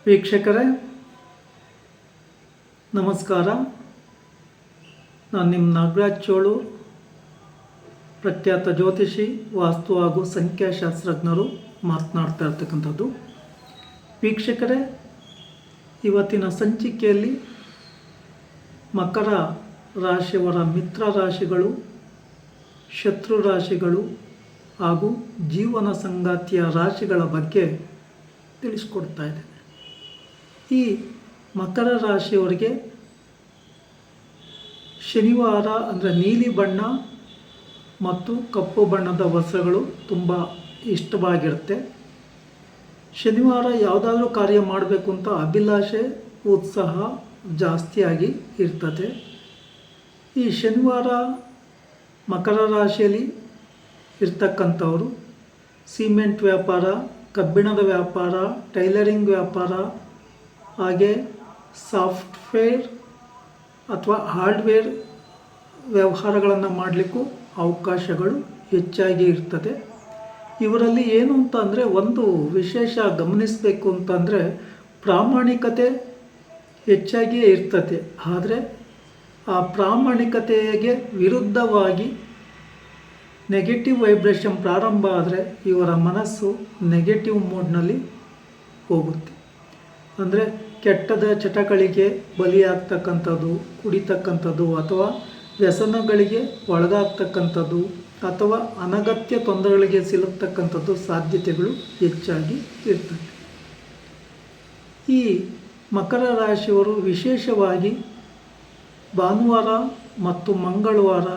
ವೀಕ್ಷಕರೇ ನಮಸ್ಕಾರ. ನಾನು ನಿಮ್ಮ ನಾಗರಾಜ್ ಚೋಳು, ಪ್ರಖ್ಯಾತ ಜ್ಯೋತಿಷಿ, ವಾಸ್ತು ಹಾಗೂ ಸಂಖ್ಯಾಶಾಸ್ತ್ರಜ್ಞರು ಮಾತನಾಡ್ತಾ ಇರ್ತಕ್ಕಂಥದ್ದು. ವೀಕ್ಷಕರೇ, ಇವತ್ತಿನ ಸಂಚಿಕೆಯಲ್ಲಿ ಮಕರ ರಾಶಿಯವರ ಮಿತ್ರ ರಾಶಿಗಳು, ಶತ್ರು ರಾಶಿಗಳು ಹಾಗೂ ಜೀವನ ಸಂಗಾತಿಯ ರಾಶಿಗಳ ಬಗ್ಗೆ ತಿಳಿಸ್ಕೊಡ್ತಾ ಇದ್ದೇನೆ. ಈ ಮಕರ ರಾಶಿಯವರಿಗೆ ಶನಿವಾರ ಅಂದರೆ ನೀಲಿ ಬಣ್ಣ ಮತ್ತು ಕಪ್ಪು ಬಣ್ಣದ ವಸ್ತ್ರಗಳು ತುಂಬ ಇಷ್ಟವಾಗಿರುತ್ತೆ. ಶನಿವಾರ ಯಾವುದಾದ್ರೂ ಕಾರ್ಯ ಮಾಡಬೇಕು ಅಂತ ಅಭಿಲಾಷೆ, ಉತ್ಸಾಹ ಜಾಸ್ತಿಯಾಗಿ ಇರ್ತದೆ. ಈ ಶನಿವಾರ ಮಕರ ರಾಶಿಯಲ್ಲಿ ಇರ್ತಕ್ಕಂಥವರು ಸಿಮೆಂಟ್ ವ್ಯಾಪಾರ, ಕಬ್ಬಿಣದ ವ್ಯಾಪಾರ, ಟೈಲರಿಂಗ್ ವ್ಯಾಪಾರ, ಹಾಗೆ ಸಾಫ್ಟ್ವೇರ್ ಅಥವಾ ಹಾರ್ಡ್ವೇರ್ ವ್ಯವಹಾರಗಳನ್ನು ಮಾಡಲಿಕ್ಕೂ ಅವಕಾಶಗಳು ಹೆಚ್ಚಾಗಿ ಇರ್ತದೆ. ಇವರಲ್ಲಿ ಏನು ಅಂತ ಅಂದರೆ, ಒಂದು ವಿಶೇಷ ಗಮನಿಸಬೇಕು ಅಂತಂದರೆ ಪ್ರಾಮಾಣಿಕತೆ ಹೆಚ್ಚಾಗಿಯೇ ಇರ್ತದೆ. ಆದರೆ ಆ ಪ್ರಾಮಾಣಿಕತೆಗೆ ವಿರುದ್ಧವಾಗಿ ನೆಗೆಟಿವ್ ವೈಬ್ರೇಷನ್ ಪ್ರಾರಂಭ ಆದರೆ ಇವರ ಮನಸ್ಸು ನೆಗೆಟಿವ್ ಮೋಡ್ನಲ್ಲಿ ಹೋಗುತ್ತೆ. ಅಂದರೆ ಕೆಟ್ಟದ ಚಟಗಳಿಗೆ ಬಲಿಯಾಗ್ತಕ್ಕಂಥದ್ದು, ಕುಡಿತಕ್ಕಂಥದ್ದು ಅಥವಾ ವ್ಯಸನಗಳಿಗೆ ಒಳಗಾಗ್ತಕ್ಕಂಥದ್ದು ಅಥವಾ ಅನಗತ್ಯ ತೊಂದರೆಗಳಿಗೆ ಸಿಲುಕ್ತಕ್ಕಂಥದ್ದು ಸಾಧ್ಯತೆಗಳು ಹೆಚ್ಚಾಗಿ ಇರ್ತದೆ. ಈ ಮಕರ ರಾಶಿಯವರು ವಿಶೇಷವಾಗಿ ಭಾನುವಾರ ಮತ್ತು ಮಂಗಳವಾರ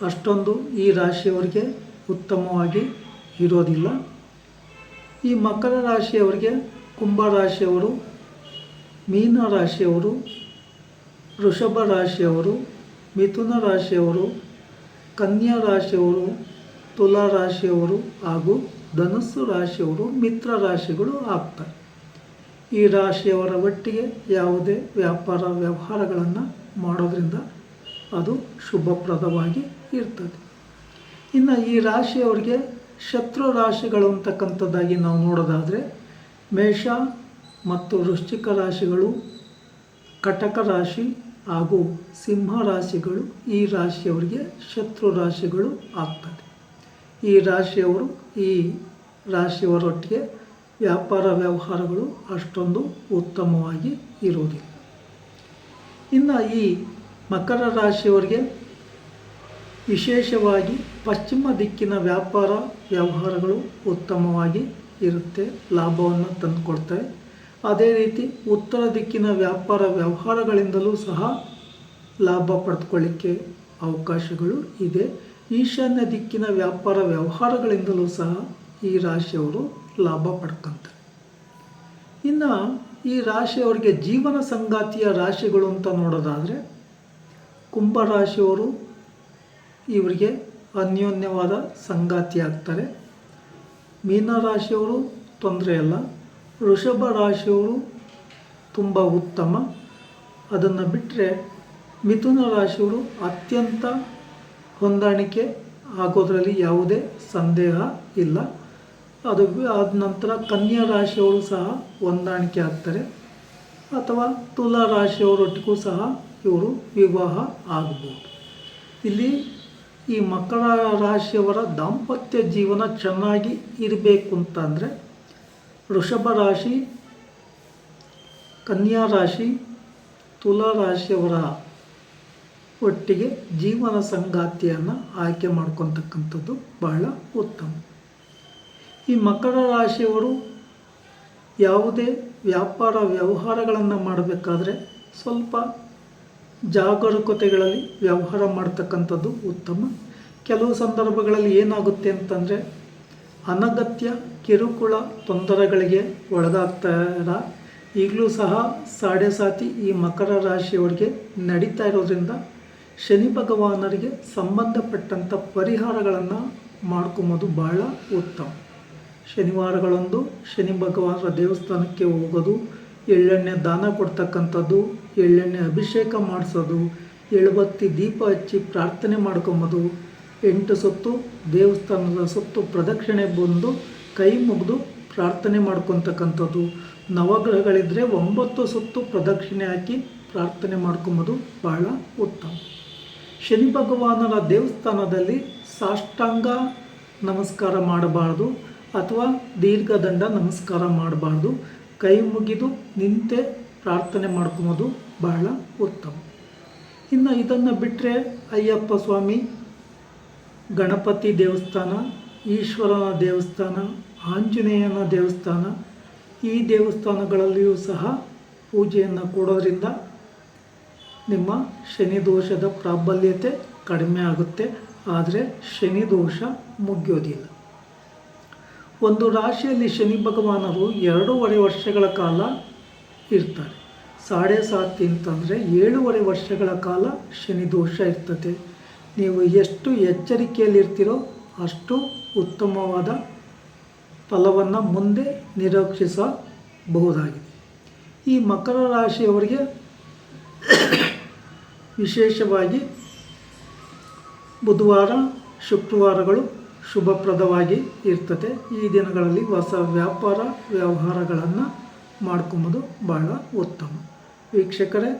ಅಷ್ಟೊಂದು ಈ ರಾಶಿಯವರಿಗೆ ಉತ್ತಮವಾಗಿ ಇರೋದಿಲ್ಲ. ಈ ಮಕರ ರಾಶಿಯವರಿಗೆ ಕುಂಭ ರಾಶಿಯವರು, ಮೀನ ರಾಶಿಯವರು, ವೃಷಭ ರಾಶಿಯವರು, ಮಿಥುನ ರಾಶಿಯವರು, ಕನ್ಯಾ ರಾಶಿಯವರು, ತುಲಾ ರಾಶಿಯವರು ಹಾಗೂ ಧನುಸ್ಸು ರಾಶಿಯವರು ಮಿತ್ರ ರಾಶಿಗಳು ಆಗ್ತಾರೆ. ಈ ರಾಶಿಯವರ ಒಟ್ಟಿಗೆ ಯಾವುದೇ ವ್ಯಾಪಾರ ವ್ಯವಹಾರಗಳನ್ನು ಮಾಡೋದ್ರಿಂದ ಅದು ಶುಭಪ್ರದವಾಗಿ ಇರ್ತದೆ. ಇನ್ನು ಈ ರಾಶಿಯವರಿಗೆ ಶತ್ರು ರಾಶಿಗಳು ಅಂತಕ್ಕಂಥದ್ದಾಗಿ ನಾವು ನೋಡೋದಾದರೆ ಮೇಷ ಮತ್ತು ವೃಶ್ಚಿಕ ರಾಶಿಗಳು, ಕಟಕ ರಾಶಿ ಹಾಗೂ ಸಿಂಹ ರಾಶಿಗಳು ಈ ರಾಶಿಯವರಿಗೆ ಶತ್ರು ರಾಶಿಗಳು ಆಗ್ತದೆ. ಈ ರಾಶಿಯವರು ಈ ರಾಶಿಯವರೊಟ್ಟಿಗೆ ವ್ಯಾಪಾರ ವ್ಯವಹಾರಗಳು ಅಷ್ಟೊಂದು ಉತ್ತಮವಾಗಿ ಇರುವುದಿಲ್ಲ. ಇನ್ನು ಈ ಮಕರ ರಾಶಿಯವರಿಗೆ ವಿಶೇಷವಾಗಿ ಪಶ್ಚಿಮ ದಿಕ್ಕಿನ ವ್ಯಾಪಾರ ವ್ಯವಹಾರಗಳು ಉತ್ತಮವಾಗಿ ಇರುತ್ತೆ, ಲಾಭವನ್ನು ತಂದುಕೊಡ್ತವೆ. ಅದೇ ರೀತಿ ಉತ್ತರ ದಿಕ್ಕಿನ ವ್ಯಾಪಾರ ವ್ಯವಹಾರಗಳಿಂದಲೂ ಸಹ ಲಾಭ ಪಡೆದುಕೊಳ್ಳಿಕ್ಕೆ ಅವಕಾಶಗಳು ಇದೆ. ಈಶಾನ್ಯ ದಿಕ್ಕಿನ ವ್ಯಾಪಾರ ವ್ಯವಹಾರಗಳಿಂದಲೂ ಸಹ ಈ ರಾಶಿಯವರು ಲಾಭ ಪಡ್ಕೊತಾರೆ. ಇನ್ನು ಈ ರಾಶಿಯವರಿಗೆ ಜೀವನ ಸಂಗಾತಿಯ ರಾಶಿಗಳು ಅಂತ ನೋಡೋದಾದರೆ ಕುಂಭ ರಾಶಿಯವರು ಇವರಿಗೆ ಅನ್ಯೋನ್ಯವಾದ ಸಂಗಾತಿ ಆಗ್ತಾರೆ. ಮೀನ ರಾಶಿಯವರು ತೊಂದರೆ ಇಲ್ಲ. ವೃಷಭ ರಾಶಿಯವರು ತುಂಬ ಉತ್ತಮ. ಅದನ್ನು ಬಿಟ್ಟರೆ ಮಿಥುನ ರಾಶಿಯವರು ಅತ್ಯಂತ ಹೊಂದಾಣಿಕೆ ಆಗೋದರಲ್ಲಿ ಯಾವುದೇ ಸಂದೇಹ ಇಲ್ಲ. ಅದು ಆದ ನಂತರ ಕನ್ಯಾ ರಾಶಿಯವರು ಸಹ ಹೊಂದಾಣಿಕೆ ಆಗ್ತಾರೆ. ಅಥವಾ ತುಲಾ ರಾಶಿಯವರೊಟ್ಟಿಗೂ ಸಹ ಇವರು ವಿವಾಹ ಆಗಬಹುದು. ಇಲ್ಲಿ ಈ ಮಕರ ರಾಶಿಯವರ ದಾಂಪತ್ಯ ಜೀವನ ಚೆನ್ನಾಗಿ ಇರಬೇಕು ಅಂತಂದರೆ ವೃಷಭ ರಾಶಿ, ಕನ್ಯಾ ರಾಶಿ, ತುಲಾ ರಾಶಿಯವರ ಒಟ್ಟಿಗೆ ಜೀವನ ಸಂಗಾತಿಯನ್ನು ಆಯ್ಕೆ ಮಾಡ್ಕೊತಕ್ಕಂಥದ್ದು ಬಹಳ ಉತ್ತಮ. ಈ ಮಕರ ರಾಶಿಯವರು ಯಾವುದೇ ವ್ಯಾಪಾರ ವ್ಯವಹಾರಗಳನ್ನು ಮಾಡಬೇಕಾದ್ರೆ ಸ್ವಲ್ಪ ಜಾಗರೂಕತೆಗಳಲ್ಲಿ ವ್ಯವಹಾರ ಮಾಡ್ತಕ್ಕಂಥದ್ದು ಉತ್ತಮ. ಕೆಲವು ಸಂದರ್ಭಗಳಲ್ಲಿ ಏನಾಗುತ್ತೆ ಅಂತಂದರೆ ಅನಗತ್ಯ ಕಿರುಕುಳ ತೊಂದರೆಗಳಿಗೆ ಒಳಗಾಗ್ತಾರ. ಈಗಲೂ ಸಹ ಸಾಡೆ ಸಾತಿ ಈ ಮಕರ ರಾಶಿಯವರಿಗೆ ನಡೀತಾ ಇರೋದ್ರಿಂದ ಶನಿ ಭಗವಾನರಿಗೆ ಸಂಬಂಧಪಟ್ಟಂಥ ಪರಿಹಾರಗಳನ್ನು ಮಾಡ್ಕೊಂಬೋದು ಬಹಳ ಉತ್ತಮ. ಶನಿವಾರಗಳಂದು ಶನಿ ಭಗವಾನರ ದೇವಸ್ಥಾನಕ್ಕೆ ಹೋಗೋದು, ಎಳ್ಳೆಣ್ಣೆ ದಾನ ಕೊಡ್ತಕ್ಕಂಥದ್ದು, ಎಳ್ಳೆಣ್ಣೆ ಅಭಿಷೇಕ ಮಾಡಿಸೋದು, ಎಳುಬತ್ತಿ ದೀಪ ಹಚ್ಚಿ ಪ್ರಾರ್ಥನೆ ಮಾಡ್ಕೊಂಬೋದು, 8 ಸುತ್ತು ದೇವಸ್ಥಾನದ ಸುತ್ತು ಪ್ರದಕ್ಷಿಣೆ ಬಂದು ಕೈ ಮುಗಿದು ಪ್ರಾರ್ಥನೆ ಮಾಡ್ಕೊತಕ್ಕಂಥದ್ದು. ನವಗ್ರಹಗಳಿದ್ದರೆ 9 ಸುತ್ತು ಪ್ರದಕ್ಷಿಣೆ ಹಾಕಿ ಪ್ರಾರ್ಥನೆ ಮಾಡ್ಕೊಂಬೋದು ಬಹಳ ಉತ್ತಮ. ಶನಿ ಭಗವಾನರ ದೇವಸ್ಥಾನದಲ್ಲಿ ಸಾಷ್ಟಾಂಗ ನಮಸ್ಕಾರ ಮಾಡಬಾರ್ದು ಅಥವಾ ದೀರ್ಘದಂಡ ನಮಸ್ಕಾರ ಮಾಡಬಾರ್ದು. ಕೈ ಮುಗಿದು ನಿಂತೆ ಪ್ರಾರ್ಥನೆ ಮಾಡ್ಕೊಂಬೋದು ಬಹಳ ಉತ್ತಮ. ಇನ್ನು ಇದನ್ನು ಬಿಟ್ಟರೆ ಅಯ್ಯಪ್ಪ ಸ್ವಾಮಿ, ಗಣಪತಿ ದೇವಸ್ಥಾನ, ಈಶ್ವರನ ದೇವಸ್ಥಾನ, ಆಂಜನೇಯನ ದೇವಸ್ಥಾನ, ಈ ದೇವಸ್ಥಾನಗಳಲ್ಲಿಯೂ ಸಹ ಪೂಜೆಯನ್ನು ಕೊಡೋದ್ರಿಂದ ನಿಮ್ಮ ಶನಿ ದೋಷದ ಪ್ರಾಬಲ್ಯತೆ ಕಡಿಮೆ ಆಗುತ್ತೆ. ಆದರೆ ಶನಿ ದೋಷ ಮುಗಿಯೋದಿಲ್ಲ. ಒಂದು ರಾಶಿಯಲ್ಲಿ ಶನಿ ಭಗವಾನರು 2.5 ವರ್ಷಗಳ ಕಾಲ ಇರ್ತಾರೆ. 7.5 ಅಂತಂದರೆ 7.5 ವರ್ಷಗಳ ಕಾಲ ಶನಿ ದೋಷ ಇರ್ತದೆ. ನೀವು ಎಷ್ಟು ಎಚ್ಚರಿಕೆಯಲ್ಲಿರ್ತೀರೋ ಅಷ್ಟು ಉತ್ತಮವಾದ ಫಲವನ್ನು ಮುಂದೆ ನಿರೀಕ್ಷಿಸಬಹುದಾಗಿದೆ. ಈ ಮಕರ ರಾಶಿಯವರಿಗೆ ವಿಶೇಷವಾಗಿ ಬುಧವಾರ, ಶುಕ್ರವಾರಗಳು ಶುಭಪ್ರದವಾಗಿ ಇರ್ತದೆ. ಈ ದಿನಗಳಲ್ಲಿ ಹೊಸ ವ್ಯಾಪಾರ ವ್ಯವಹಾರಗಳನ್ನು ಮಾಡ್ಕೊಂಬೋದು ಬಹಳ ಉತ್ತಮ. ವೀಕ್ಷಕರೇ,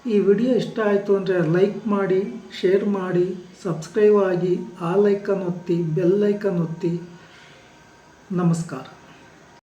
ಈ ವಿಡಿಯೋ ಇಷ್ಟ ಆಯಿತು ಅಂದರೆ ಲೈಕ್ ಮಾಡಿ, ಶೇರ್ ಮಾಡಿ, ಸಬ್ಸ್ಕ್ರೈಬ್ ಆಗಿ, ಆ ಲೈಕನ್ ಒತ್ತಿ, ಬೆಲ್ ಐಕನ್ ಒತ್ತಿ. ನಮಸ್ಕಾರ.